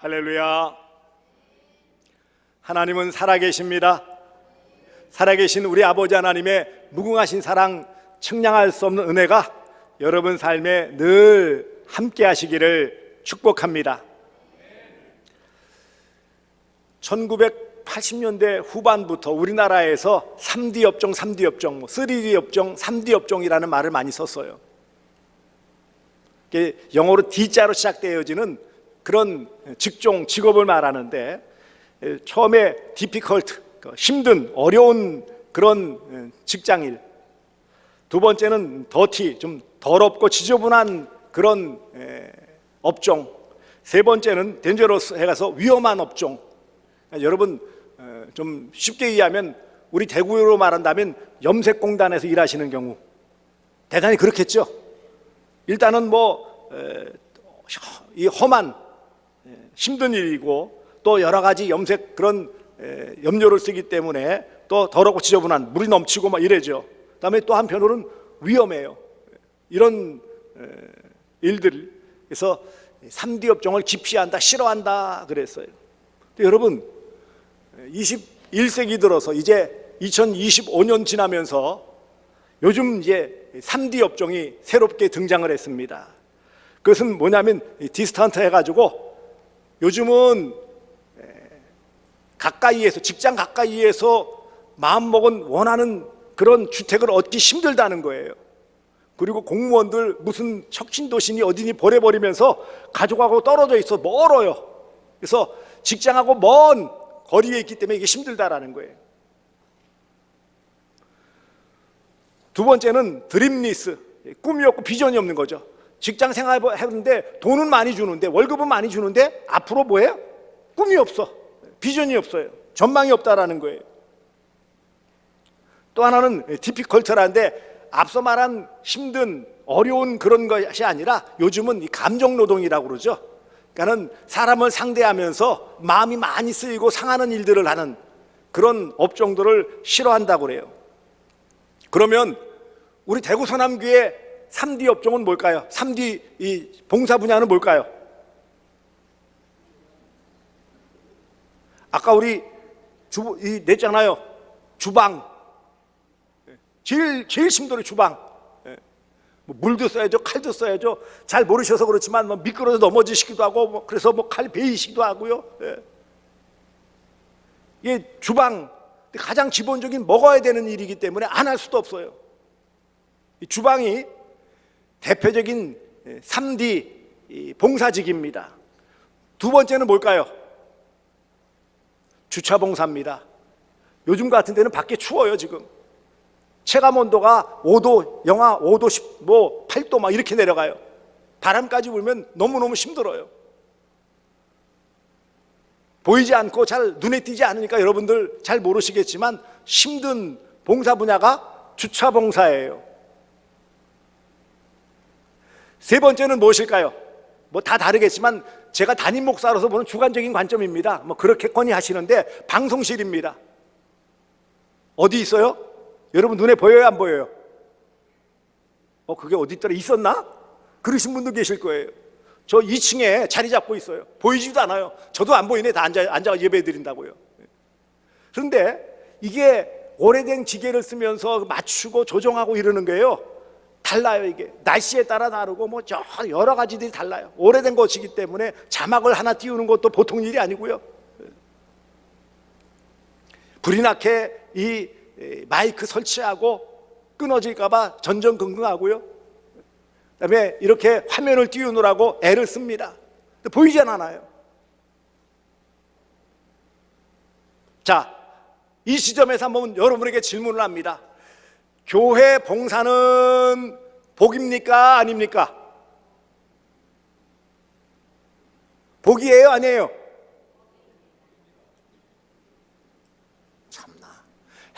할렐루야. 하나님은 살아계십니다. 살아계신 우리 아버지 하나님의 무궁하신 사랑, 측량할 수 없는 은혜가 여러분 삶에 늘 함께 하시기를 축복합니다. 1980년대 후반부터 우리나라에서 3D 업종, 3D 업종, 3D 업종, 3D 업종이라는 말을 많이 썼어요. 영어로 D자로 시작되어지는 그런 직종, 직업을 말하는데, 처음에 difficult, 힘든, 어려운 그런 직장일, 두 번째는 dirty, 좀 더럽고 지저분한 그런 업종, 세 번째는 dangerous 해가서 위험한 업종. 여러분 좀 쉽게 이해하면 우리 대구로 말한다면 염색공단에서 일하시는 경우 대단히 그렇겠죠. 일단은 이 험한 힘든 일이고, 또 여러 가지 염색 그런 염료를 쓰기 때문에 또 더럽고 지저분한, 물이 넘치고 막 이래죠. 그다음에 또 한편으로는 위험해요. 이런 일들. 그래서 3D 업종을 기피한다, 싫어한다 그랬어요. 근데 여러분 21세기 들어서 이제 2025년 지나면서 요즘 이제 3D 업종이 새롭게 등장을 했습니다. 그것은 뭐냐면 디스턴트 해가지고 요즘은 가까이에서, 직장 가까이에서 마음먹은 원하는 그런 주택을 얻기 힘들다는 거예요. 그리고 공무원들 무슨 혁신도시니 어디니 보내버리면서 가족하고 떨어져 있어, 멀어요. 그래서 직장하고 먼 거리에 있기 때문에 이게 힘들다라는 거예요. 두 번째는 드림리스, 꿈이 없고 비전이 없는 거죠. 직장 생활을 했는데 돈은 많이 주는데, 월급은 많이 주는데 앞으로 뭐예요? 꿈이 없어, 비전이 없어요, 전망이 없다라는 거예요. 또 하나는 디피컬트라는데, 앞서 말한 힘든 어려운 그런 것이 아니라 요즘은 감정노동이라고 그러죠. 그러니까는 사람을 상대하면서 마음이 많이 쓰이고 상하는 일들을 하는 그런 업종들을 싫어한다고 그래요. 그러면 우리 대구 서남교회 3D 업종은 뭘까요? 3D 이 봉사 분야는 뭘까요? 아까 우리 냈잖아요. 주방. 제일 힘들어요, 주방. 물도 써야죠, 칼도 써야죠. 잘 모르셔서 그렇지만 미끄러져 넘어지시기도 하고, 그래서 칼 베이시기도 하고요. 이게 주방, 가장 기본적인 먹어야 되는 일이기 때문에 안 할 수도 없어요. 이 주방이 대표적인 3D 봉사직입니다. 두 번째는 뭘까요? 주차봉사입니다. 요즘 같은 데는 밖에 추워요. 지금 체감온도가 5도, 영하 5도, 8도 막 이렇게 내려가요. 바람까지 불면 너무너무 힘들어요. 보이지 않고 잘 눈에 띄지 않으니까 여러분들 잘 모르시겠지만 힘든 봉사 분야가 주차봉사예요. 세 번째는 무엇일까요? 다 다르겠지만 제가 담임 목사로서 보는 주관적인 관점입니다. 그렇게거니 하시는데, 방송실입니다. 어디 있어요? 여러분 눈에 보여요, 안 보여요? 그게 어디 있더라? 있었나? 그러신 분도 계실 거예요. 저 2층에 자리 잡고 있어요. 보이지도 않아요. 저도 안 보이네. 다 앉아 예배 드린다고요. 그런데 이게 오래된 기계를 쓰면서 맞추고 조정하고 이러는 거예요. 달라요. 이게 날씨에 따라 다르고 여러 가지들이 달라요. 오래된 것이기 때문에 자막을 하나 띄우는 것도 보통 일이 아니고요. 불이 나게 이 마이크 설치하고 끊어질까 봐 전전긍긍하고요. 그다음에 이렇게 화면을 띄우느라고 애를 씁니다. 보이지 않아요. 자, 이 시점에서 한번 여러분에게 질문을 합니다. 교회 봉사는 복입니까? 아닙니까? 복이에요? 아니에요? 참나,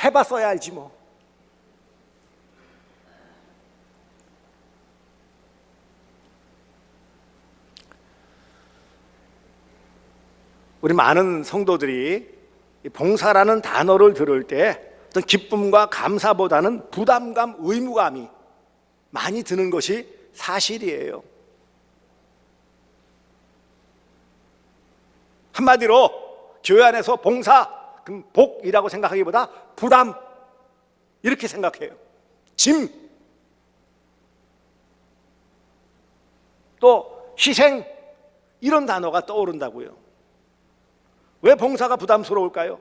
해봤어야 알지 뭐. 우리 많은 성도들이 봉사라는 단어를 들을 때 어떤 기쁨과 감사보다는 부담감, 의무감이 많이 드는 것이 사실이에요. 한마디로 교회 안에서 봉사, 그럼 복이라고 생각하기보다 부담, 이렇게 생각해요. 짐, 또 희생, 이런 단어가 떠오른다고요. 왜 봉사가 부담스러울까요?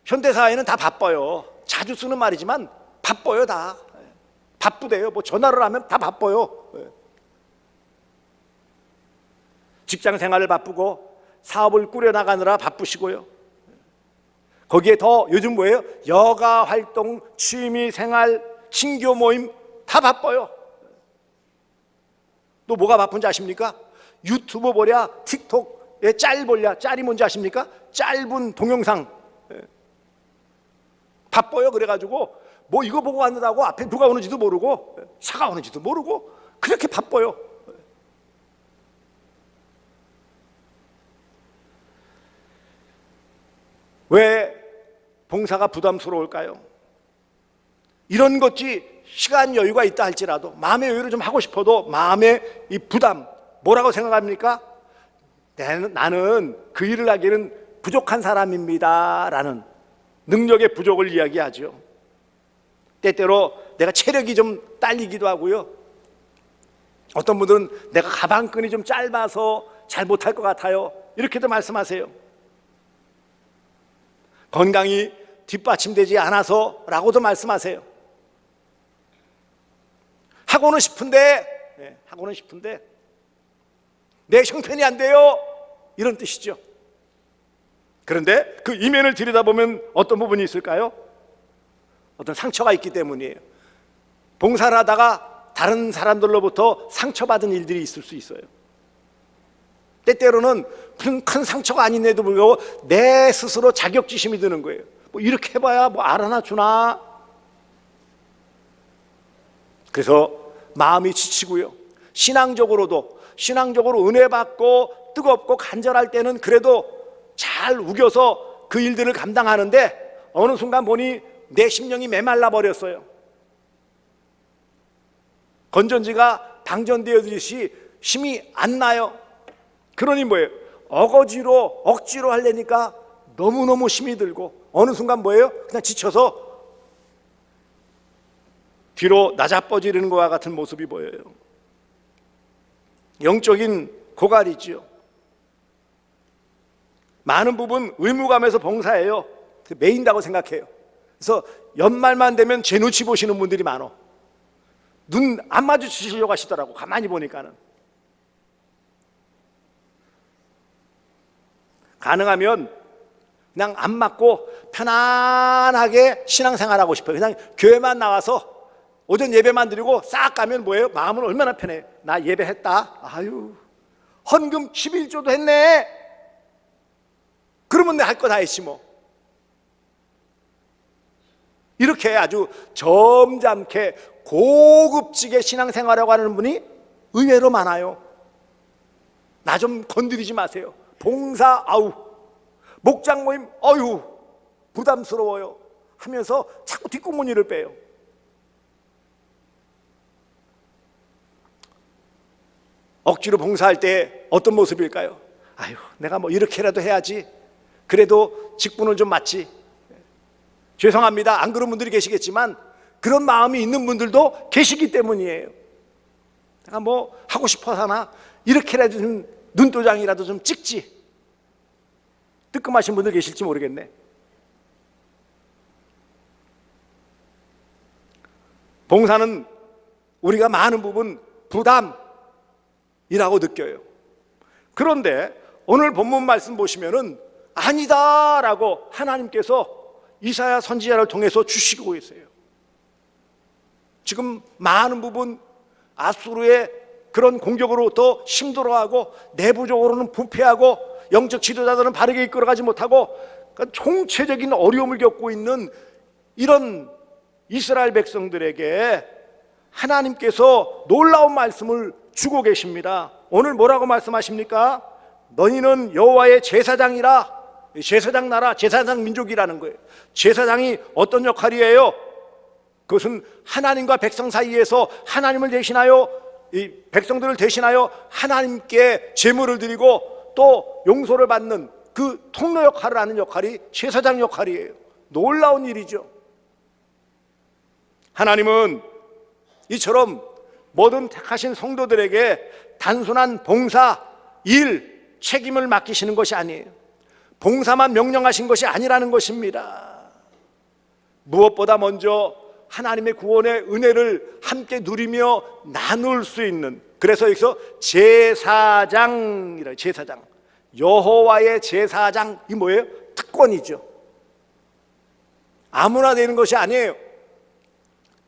현대사회는 다 바빠요. 자주 쓰는 말이지만 바빠요. 다 바쁘대요. 뭐 전화를 하면 다 바빠요. 직장 생활을 바쁘고 사업을 꾸려나가느라 바쁘시고요. 거기에 더 요즘 뭐예요? 여가 활동, 취미 생활, 친교 모임 다 바빠요. 또 뭐가 바쁜지 아십니까? 유튜브 보랴, 틱톡에 짤 보랴. 짤이 뭔지 아십니까? 짧은 동영상. 바빠요. 그래가지고 뭐 이거 보고 왔느라고 앞에 누가 오는지도 모르고 차가 오는지도 모르고 그렇게 바빠요. 왜 봉사가 부담스러울까요? 이런 것이 시간 여유가 있다 할지라도 마음의 여유를 좀 하고 싶어도 마음의 이 부담, 뭐라고 생각합니까? 나는 그 일을 하기에는 부족한 사람입니다 라는 능력의 부족을 이야기하죠. 때때로 내가 체력이 좀 딸리기도 하고요. 어떤 분들은 내가 가방끈이 좀 짧아서 잘 못할 것 같아요, 이렇게도 말씀하세요. 건강이 뒷받침되지 않아서 라고도 말씀하세요. 하고는 싶은데 내 형편이 안 돼요, 이런 뜻이죠. 그런데 그 이면을 들여다보면 어떤 부분이 있을까요? 어떤 상처가 있기 때문이에요. 봉사를 하다가 다른 사람들로부터 상처받은 일들이 있을 수 있어요. 때때로는 큰 상처가 아닌데도 불구하고 내 스스로 자격지심이 드는 거예요. 뭐 이렇게 해봐야 뭐 알아나 주나. 그래서 마음이 지치고요. 신앙적으로 은혜 받고 뜨겁고 간절할 때는 그래도 잘 우겨서 그 일들을 감당하는데 어느 순간 보니 내 심령이 메말라 버렸어요. 건전지가 방전되어지듯이 힘이 안 나요. 그러니 뭐예요? 억지로 하려니까 너무너무 힘이 들고 어느 순간 뭐예요? 그냥 지쳐서 뒤로 나자빠지는 것과 같은 모습이 보여요. 영적인 고갈이지요. 많은 부분 의무감에서 봉사해요. 메인다고 생각해요. 그래서 연말만 되면 제 눈치 보시는 분들이 많어. 눈 안 마주치시려고 하시더라고. 가만히 보니까는. 가능하면 그냥 안 맞고 편안하게 신앙생활하고 싶어요. 그냥 교회만 나와서 오전 예배만 드리고 싹 가면 뭐예요? 마음은 얼마나 편해요. 나 예배했다. 아유, 헌금 11조도 했네. 그러면 내 할 거 다 했지 뭐. 이렇게 아주 점잖게 고급지게 신앙생활하고 하는 분이 의외로 많아요. 나 좀 건드리지 마세요. 봉사, 아우, 목장 모임, 어휴, 부담스러워요 하면서 자꾸 뒷구멍이를 빼요. 억지로 봉사할 때 어떤 모습일까요? 아유, 내가 뭐 이렇게라도 해야지. 그래도 직분을 좀 맡지. 죄송합니다. 안 그런 분들이 계시겠지만 그런 마음이 있는 분들도 계시기 때문이에요. 내가 뭐 하고 싶어서 하나 이렇게라도 좀 눈도장이라도 좀 찍지. 뜨끔하신 분들 계실지 모르겠네. 봉사는 우리가 많은 부분 부담이라고 느껴요. 그런데 오늘 본문 말씀 보시면은 아니다라고 하나님께서 이사야 선지자를 통해서 주시고 계세요. 지금 많은 부분 아수르의 그런 공격으로부터 힘들어하고 내부적으로는 부패하고 영적 지도자들은 바르게 이끌어가지 못하고 그러니까 총체적인 어려움을 겪고 있는 이런 이스라엘 백성들에게 하나님께서 놀라운 말씀을 주고 계십니다. 오늘 뭐라고 말씀하십니까? 너희는 여호와의 제사장이라. 제사장 나라, 제사장 민족이라는 거예요. 제사장이 어떤 역할이에요? 그것은 하나님과 백성 사이에서 하나님을 대신하여 이 백성들을 대신하여 하나님께 제물을 드리고 또 용서를 받는 그 통로 역할을 하는 역할이 제사장 역할이에요. 놀라운 일이죠. 하나님은 이처럼 모든 택하신 성도들에게 단순한 봉사, 일, 책임을 맡기시는 것이 아니에요. 봉사만 명령하신 것이 아니라는 것입니다. 무엇보다 먼저 하나님의 구원의 은혜를 함께 누리며 나눌 수 있는, 그래서 여기서 제사장이라, 제사장, 여호와의 제사장, 이 뭐예요? 특권이죠. 아무나 되는 것이 아니에요.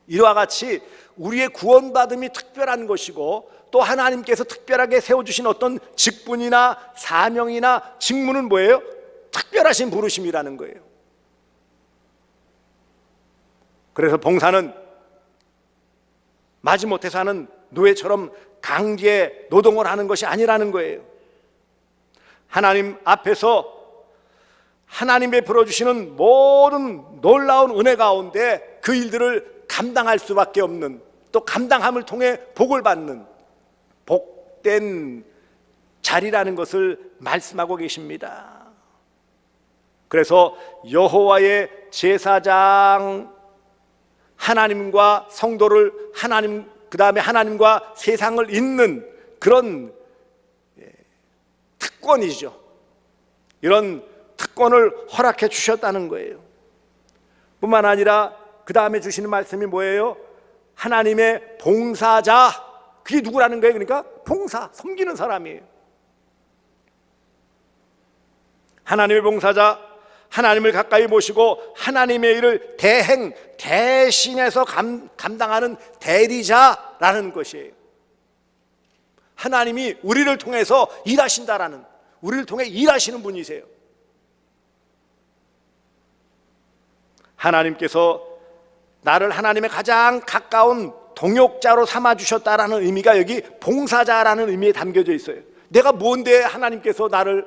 이와 같이 우리의 구원받음이 특별한 것이고, 또 하나님께서 특별하게 세워주신 어떤 직분이나 사명이나 직무는 뭐예요? 특별하신 부르심이라는 거예요. 그래서 봉사는 마지못해서 하는 노예처럼 강제 노동을 하는 것이 아니라는 거예요. 하나님 앞에서 하나님의 베풀어주시는 모든 놀라운 은혜 가운데 그 일들을 감당할 수밖에 없는, 또 감당함을 통해 복을 받는 복된 자리라는 것을 말씀하고 계십니다. 그래서 여호와의 제사장, 하나님과 성도를, 하나님, 그 다음에 하나님과 세상을 잇는 그런 특권이죠. 이런 특권을 허락해 주셨다는 거예요. 뿐만 아니라 그 다음에 주시는 말씀이 뭐예요? 하나님의 봉사자, 그게 누구라는 거예요? 그러니까 봉사, 섬기는 사람이에요. 하나님의 봉사자, 하나님을 가까이 모시고 하나님의 일을 대신해서 감당하는 대리자라는 것이에요. 하나님이 우리를 통해서 일하신다라는, 우리를 통해 일하시는 분이세요. 하나님께서 나를 하나님의 가장 가까운 동역자로 삼아주셨다라는 의미가 여기 봉사자라는 의미에 담겨져 있어요. 내가 뭔데 하나님께서 나를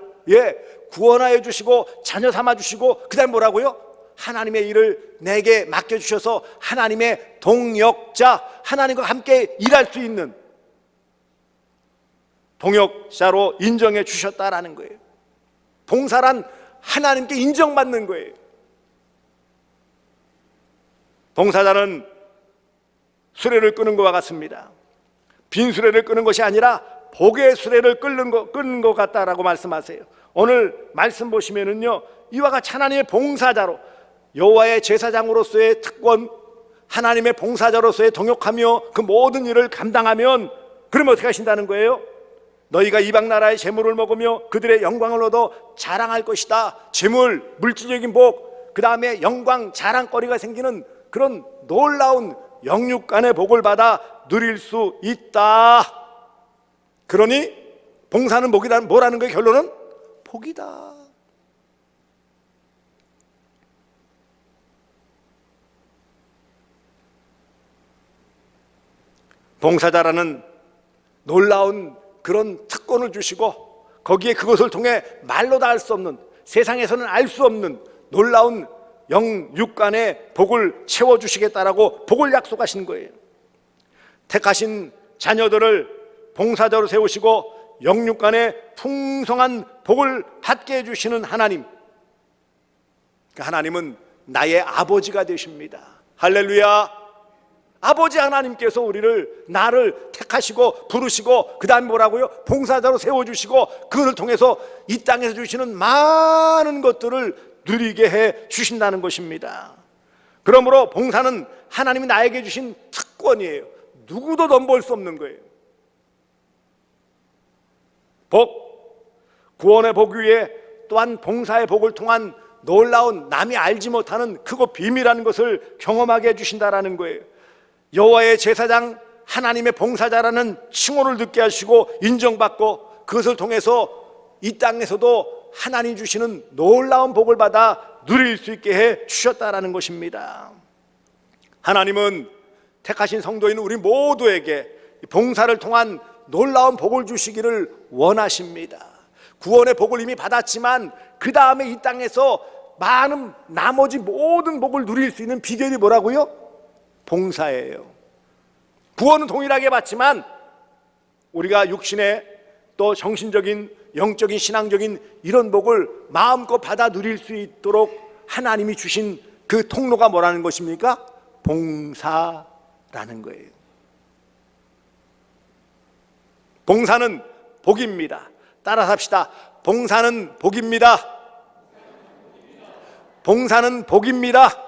구원하여 주시고 자녀 삼아 주시고, 그 다음에 뭐라고요? 하나님의 일을 내게 맡겨주셔서 하나님의 동역자, 하나님과 함께 일할 수 있는 동역자로 인정해 주셨다라는 거예요. 봉사란 하나님께 인정받는 거예요. 봉사자는 수레를 끄는 것과 같습니다. 빈 수레를 끄는 것이 아니라 복의 수레를 끄는 것 같다라고 말씀하세요. 오늘 말씀 보시면은요, 이와 같이 하나님의 봉사자로, 여호와의 제사장으로서의 특권, 하나님의 봉사자로서의 동역하며 그 모든 일을 감당하면, 그러면 어떻게 하신다는 거예요? 너희가 이방 나라의 재물을 먹으며 그들의 영광을 얻어 자랑할 것이다. 재물, 물질적인 복, 그 다음에 영광, 자랑거리가 생기는 그런 놀라운 영육간의 복을 받아 누릴 수 있다. 그러니 봉사는 뭐라는 거예요? 결론은 복이다. 봉사자라는 놀라운 그런 특권을 주시고, 거기에 그것을 통해 말로 다 할 수 없는, 세상에서는 알 수 없는 놀라운 영육간의 복을 채워주시겠다라고 복을 약속하신 거예요. 택하신 자녀들을 봉사자로 세우시고 영육간의 풍성한 복을 받게 해주시는 하나님, 그 하나님은 나의 아버지가 되십니다. 할렐루야. 아버지 하나님께서 나를 택하시고 부르시고, 그 다음에 뭐라고요? 봉사자로 세워주시고, 그것을 통해서 이 땅에서 주시는 많은 것들을 누리게 해 주신다는 것입니다. 그러므로 봉사는 하나님이 나에게 주신 특권이에요. 누구도 넘볼 수 없는 거예요. 구원의 복 위에 또한 봉사의 복을 통한 놀라운, 남이 알지 못하는 크고 비밀한 것을 경험하게 해주신다라는 거예요. 여호와의 제사장, 하나님의 봉사자라는 칭호를 듣게 하시고 인정받고, 그것을 통해서 이 땅에서도 하나님 주시는 놀라운 복을 받아 누릴 수 있게 해 주셨다라는 것입니다. 하나님은 택하신 성도인 우리 모두에게 봉사를 통한 놀라운 복을 주시기를 원하십니다. 구원의 복을 이미 받았지만 그 다음에 이 땅에서 많은 나머지 모든 복을 누릴 수 있는 비결이 뭐라고요? 봉사예요. 구원은 동일하게 받지만 우리가 육신의 또 정신적인 영적인 신앙적인 이런 복을 마음껏 받아 누릴 수 있도록 하나님이 주신 그 통로가 뭐라는 것입니까? 봉사라는 거예요. 봉사는 복입니다. 따라서 합시다. 봉사는 복입니다. 봉사는 복입니다.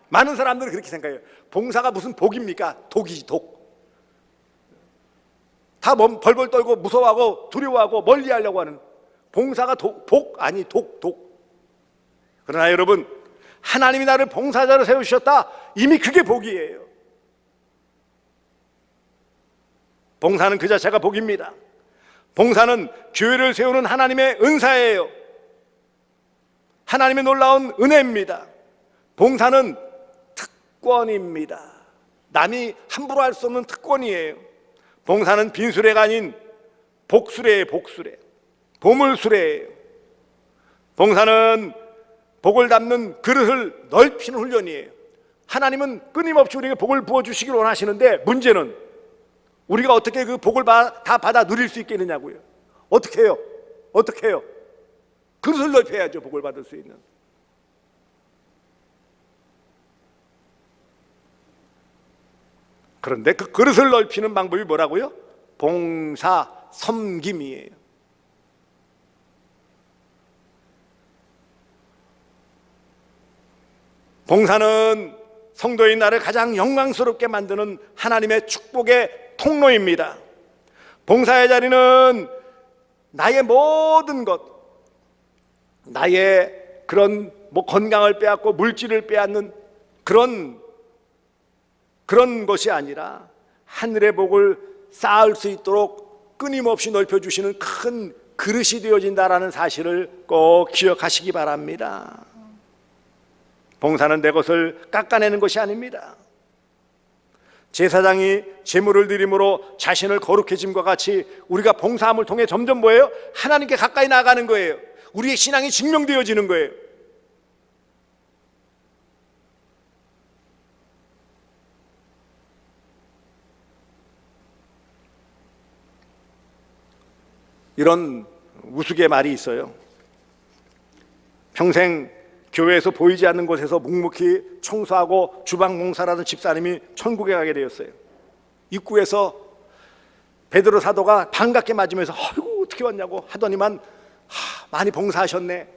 많은 사람들은 그렇게 생각해요. 봉사가 무슨 복입니까? 독이지, 독. 다 벌벌 떨고 무서워하고 두려워하고 멀리하려고 하는 봉사가 복 아니 독. 그러나 여러분, 하나님이 나를 봉사자로 세우셨다. 이미 그게 복이에요. 봉사는 그 자체가 복입니다. 봉사는 교회를 세우는 하나님의 은사예요. 하나님의 놀라운 은혜입니다. 봉사는 특권입니다. 남이 함부로 할 수 없는 특권이에요. 봉사는 빈수레가 아닌 복수레예요. 복수레, 보물수레예요. 봉사는 복을 담는 그릇을 넓히는 훈련이에요. 하나님은 끊임없이 우리에게 복을 부어주시길 원하시는데, 문제는 우리가 어떻게 그 복을 다 받아 누릴 수 있겠느냐고요. 어떻게 해요? 어떻게 해요? 그릇을 넓혀야죠. 복을 받을 수 있는. 그런데 그 그릇을 넓히는 방법이 뭐라고요? 봉사, 섬김이에요. 봉사는 성도인 나를 가장 영광스럽게 만드는 하나님의 축복의 통로입니다. 봉사의 자리는 나의 모든 것, 나의 그런 건강을 빼앗고 물질을 빼앗는 그런 것이 아니라 하늘의 복을 쌓을 수 있도록 끊임없이 넓혀주시는 큰 그릇이 되어진다라는 사실을 꼭 기억하시기 바랍니다. 봉사는 내 것을 깎아내는 것이 아닙니다. 제사장이 제물을 드림으로 자신을 거룩해짐과 같이 우리가 봉사함을 통해 점점 뭐예요? 하나님께 가까이 나아가는 거예요. 우리의 신앙이 증명되어지는 거예요. 이런 우스개 말이 있어요. 평생 교회에서 보이지 않는 곳에서 묵묵히 청소하고 주방 봉사라는 집사님이 천국에 가게 되었어요. 입구에서 베드로 사도가 반갑게 맞으면서 아이고 어떻게 왔냐고 하더니만 많이 봉사하셨네.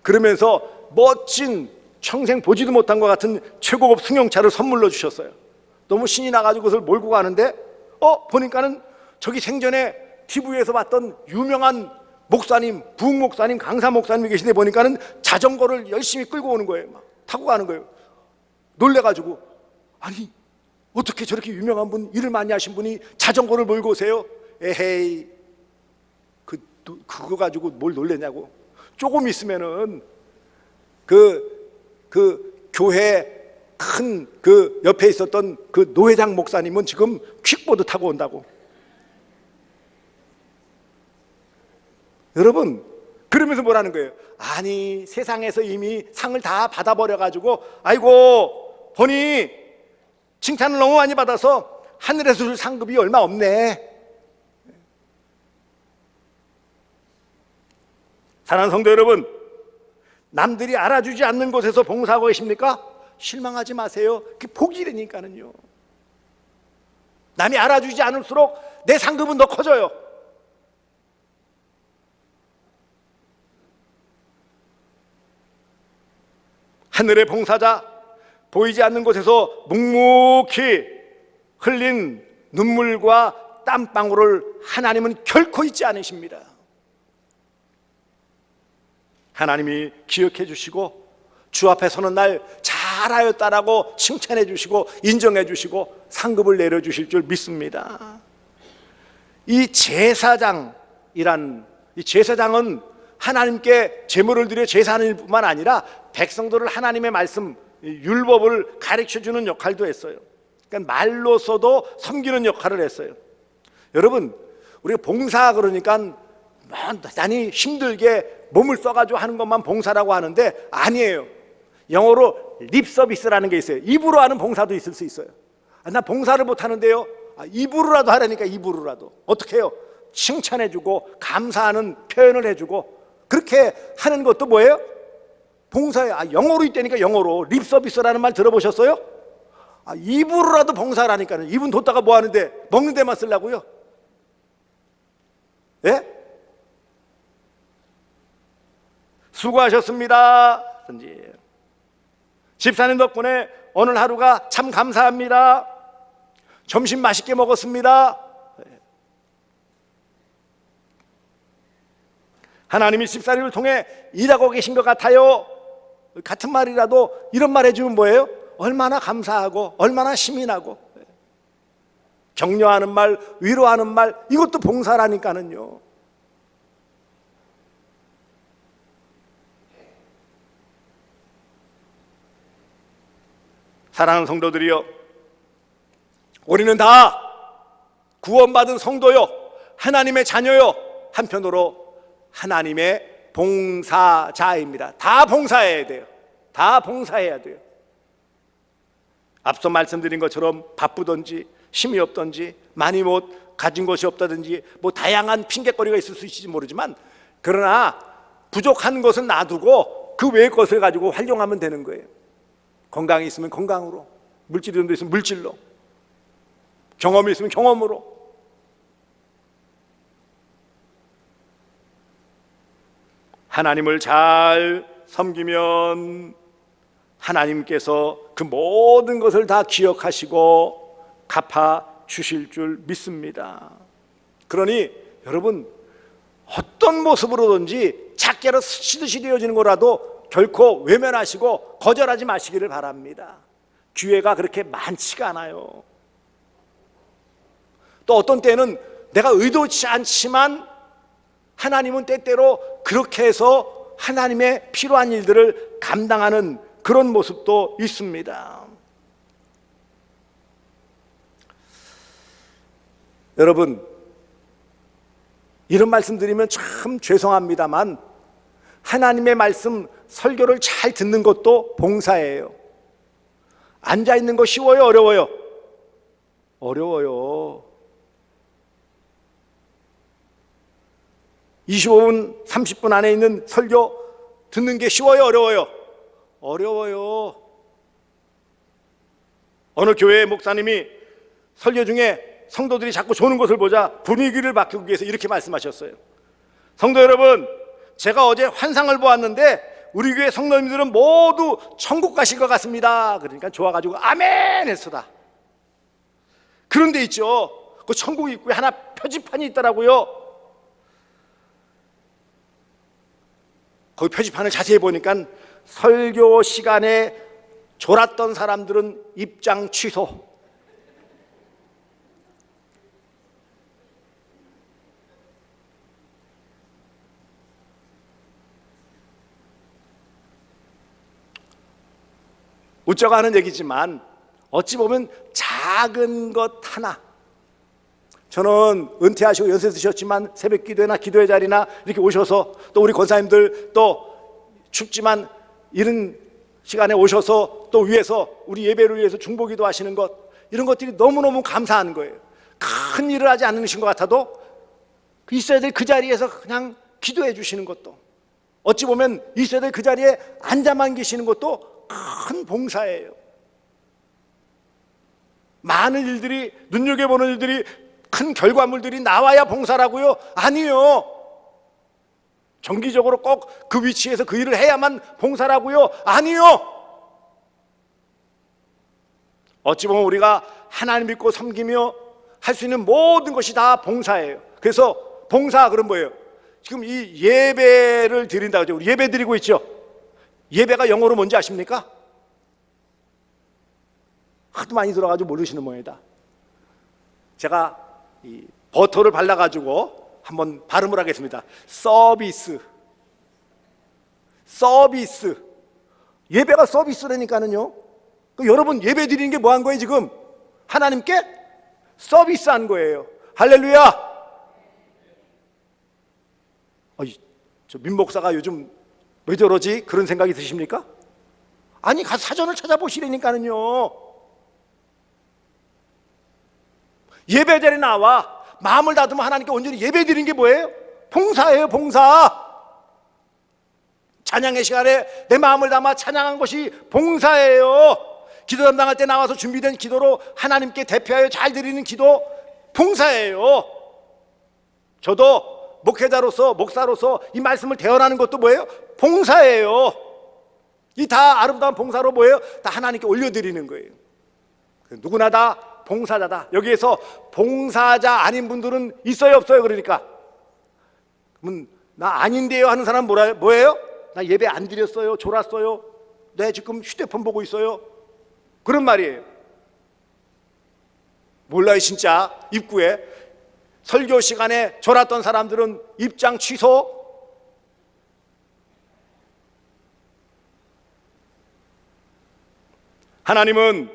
그러면서 멋진 평생 보지도 못한 것 같은 최고급 승용차를 선물로 주셨어요. 너무 신이 나가지고 그것을 몰고 가는데 보니까는 저기 생전에 TV에서 봤던 유명한 목사님, 부흥 목사님, 강사 목사님이 계신데 보니까는 자전거를 열심히 끌고 오는 거예요. 막 타고 가는 거예요. 놀래가지고 아니 어떻게 저렇게 유명한 분, 일을 많이 하신 분이 자전거를 몰고 오세요? 에헤이 그거 가지고 뭘 놀래냐고. 조금 있으면은 그 교회 큰 그 옆에 있었던 그 노회장 목사님은 지금 퀵보드 타고 온다고. 여러분, 그러면서 뭐라는 거예요? 아니 세상에서 이미 상을 다 받아버려가지고 아이고 보니 칭찬을 너무 많이 받아서 하늘에서 줄 상급이 얼마 없네. 사랑하는 성도 여러분, 남들이 알아주지 않는 곳에서 봉사하고 계십니까? 실망하지 마세요. 그게 복이라니까는요. 남이 알아주지 않을수록 내 상급은 더 커져요. 하늘의 봉사자, 보이지 않는 곳에서 묵묵히 흘린 눈물과 땀방울을 하나님은 결코 잊지 않으십니다. 하나님이 기억해 주시고 주 앞에 서는 날 잘하였다라고 칭찬해 주시고 인정해 주시고 상급을 내려주실 줄 믿습니다. 이 제사장은 하나님께 제물을 드려 제사하는 뿐만 아니라 백성들을 하나님의 말씀, 율법을 가르쳐주는 역할도 했어요. 그러니까 말로서도 섬기는 역할을 했어요. 여러분, 우리가 봉사 그러니까 대단히 힘들게 몸을 써가지고 하는 것만 봉사라고 하는데 아니에요. 영어로 립 서비스라는 게 있어요. 입으로 하는 봉사도 있을 수 있어요. 나 봉사를 못 하는데요. 입으로라도 하라니까. 입으로라도. 어떻게 해요? 칭찬해주고 감사하는 표현을 해주고 그렇게 하는 것도 뭐예요? 봉사예요. 영어로 있다니까. 영어로 립 서비스라는 말 들어보셨어요? 입으로라도 봉사를 하니까는. 입은 뒀다가 뭐 하는데? 먹는 데만 쓰려고요? 예? 수고하셨습니다. 집사님 덕분에 오늘 하루가 참 감사합니다. 점심 맛있게 먹었습니다. 하나님이 집사님을 통해 일하고 계신 것 같아요. 같은 말이라도 이런 말 해주면 뭐예요? 얼마나 감사하고 얼마나 힘이 나고. 격려하는 말, 위로하는 말, 이것도 봉사라니까는요. 사랑하는 성도들이여, 우리는 다 구원받은 성도요, 하나님의 자녀요, 한편으로 하나님의 봉사자입니다. 다 봉사해야 돼요. 다 봉사해야 돼요. 앞서 말씀드린 것처럼 바쁘든지 힘이 없든지 많이 못 가진 것이 없다든지 뭐 다양한 핑계거리가 있을 수 있을지 모르지만, 그러나 부족한 것은 놔두고 그 외의 것을 가지고 활용하면 되는 거예요. 건강이 있으면 건강으로, 물질이 있으면 물질로, 경험이 있으면 경험으로. 하나님을 잘 섬기면 하나님께서 그 모든 것을 다 기억하시고 갚아 주실 줄 믿습니다. 그러니 여러분, 어떤 모습으로든지 작게로 스치듯이 되어지는 거라도 결코 외면하시고 거절하지 마시기를 바랍니다. 기회가 그렇게 많지가 않아요. 또 어떤 때는 내가 의도치 않지만 하나님은 때때로 그렇게 해서 하나님의 필요한 일들을 감당하는 그런 모습도 있습니다. 여러분, 이런 말씀 드리면 참 죄송합니다만 하나님의 말씀 설교를 잘 듣는 것도 봉사예요. 앉아있는 거 쉬워요? 어려워요? 어려워요. 25분, 30분 안에 있는 설교 듣는 게 쉬워요? 어려워요? 어려워요. 어느 교회 목사님이 설교 중에 성도들이 자꾸 조는 것을 보자 분위기를 바꾸기 위해서 이렇게 말씀하셨어요. 성도 여러분, 제가 어제 환상을 보았는데 우리 교회 성도님들은 모두 천국 가실 것 같습니다. 그러니까 좋아가지고 아멘 했어다. 그런 데 있죠. 그 천국 입구에 하나 표지판이 있더라고요. 거기 표지판을 자세히 보니까 설교 시간에 졸았던 사람들은 입장 취소, 웃자고 하는 얘기지만 어찌 보면 작은 것 하나, 저는 은퇴하시고 연세 드셨지만 새벽 기도회나 기도회 자리나 이렇게 오셔서 또 우리 권사님들 또 춥지만 이런 시간에 오셔서 또 위해서 우리 예배를 위해서 중보기도 하시는 것, 이런 것들이 너무너무 감사한 거예요. 큰 일을 하지 않으신 것 같아도 있어야 될 그 자리에서 그냥 기도해 주시는 것도, 어찌 보면 있어야 될 그 자리에 앉아만 계시는 것도 큰 봉사예요. 많은 일들이, 눈여겨보는 일들이, 큰 결과물들이 나와야 봉사라고요? 아니요. 정기적으로 꼭 그 위치에서 그 일을 해야만 봉사라고요? 아니요. 어찌 보면 우리가 하나님 믿고 섬기며 할 수 있는 모든 것이 다 봉사예요. 그래서 봉사, 그럼 뭐예요? 지금 이 예배를 드린다고 하죠. 우리 예배 드리고 있죠. 예배가 영어로 뭔지 아십니까? 하도 많이 들어가지고 모르시는 모양이다. 제가 이 버터를 발라가지고 한번 발음을 하겠습니다. 서비스. 예배가 서비스라니까는요. 여러분, 예배 드리는 게 뭐 한 거예요 지금? 하나님께 서비스한 거예요. 할렐루야. 저 민목사가 요즘 왜 저러지? 그런 생각이 드십니까? 아니, 가서 사전을 찾아보시라니까는요. 예배 자리에 나와 마음을 다듬어 하나님께 온전히 예배드리는 게 뭐예요? 봉사예요, 봉사. 찬양의 시간에 내 마음을 담아 찬양한 것이 봉사예요. 기도 담당할 때 나와서 준비된 기도로 하나님께 대표하여 잘 드리는 기도, 봉사예요. 저도 목회자로서, 목사로서 이 말씀을 대언하는 것도 뭐예요? 봉사예요. 이 다 아름다운 봉사로 뭐예요? 다 하나님께 올려드리는 거예요. 누구나 다 봉사자다. 여기에서 봉사자 아닌 분들은 있어요, 없어요? 그러니까 그러면 나 아닌데요 하는 사람 뭐예요? 나 예배 안 드렸어요, 졸았어요, 내 지금 휴대폰 보고 있어요, 그런 말이에요. 몰라요. 진짜 입구에 설교 시간에 졸았던 사람들은 입장 취소. 하나님은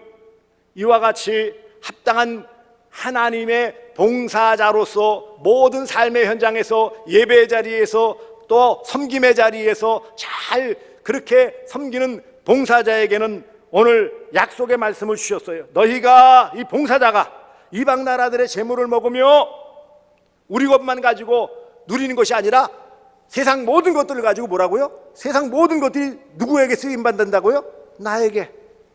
이와 같이 합당한 하나님의 봉사자로서 모든 삶의 현장에서, 예배 자리에서, 또 섬김의 자리에서 잘 그렇게 섬기는 봉사자에게는 오늘 약속의 말씀을 주셨어요. 너희가, 이 봉사자가 이방 나라들의 재물을 먹으며 우리 것만 가지고 누리는 것이 아니라 세상 모든 것들을 가지고 뭐라고요? 세상 모든 것들이 누구에게 쓰임받는다고요? 나에게,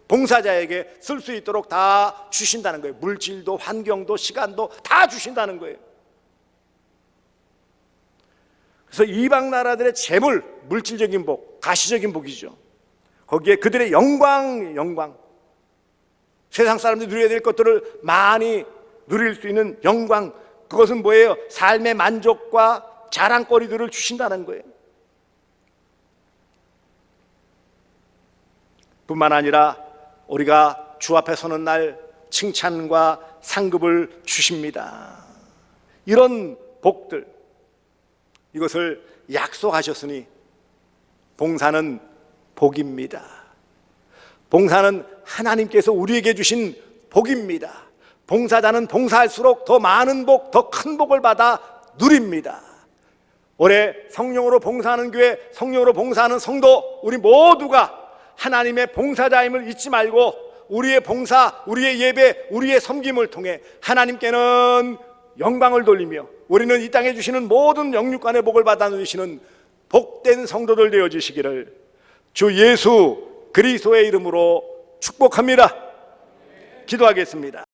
봉사자에게 쓸 수 있도록 다 주신다는 거예요. 물질도, 환경도, 시간도 다 주신다는 거예요. 그래서 이방 나라들의 재물, 물질적인 복, 가시적인 복이죠. 거기에 그들의 영광, 세상 사람들이 누려야 될 것들을 많이 누릴 수 있는 영광, 그것은 뭐예요? 삶의 만족과 자랑거리들을 주신다는 거예요. 뿐만 아니라 우리가 주 앞에 서는 날 칭찬과 상급을 주십니다. 이런 복들, 이것을 약속하셨으니 봉사는 복입니다. 봉사는 하나님께서 우리에게 주신 복입니다. 봉사자는 봉사할수록 더 많은 복, 더 큰 복을 받아 누립니다. 올해 성령으로 봉사하는 교회, 성령으로 봉사하는 성도, 우리 모두가 하나님의 봉사자임을 잊지 말고 우리의 봉사, 우리의 예배, 우리의 섬김을 통해 하나님께는 영광을 돌리며 우리는 이 땅에 주시는 모든 영육간의 복을 받아 누리시는 복된 성도들 되어주시기를 주 예수 그리스도의 이름으로 축복합니다. 기도하겠습니다.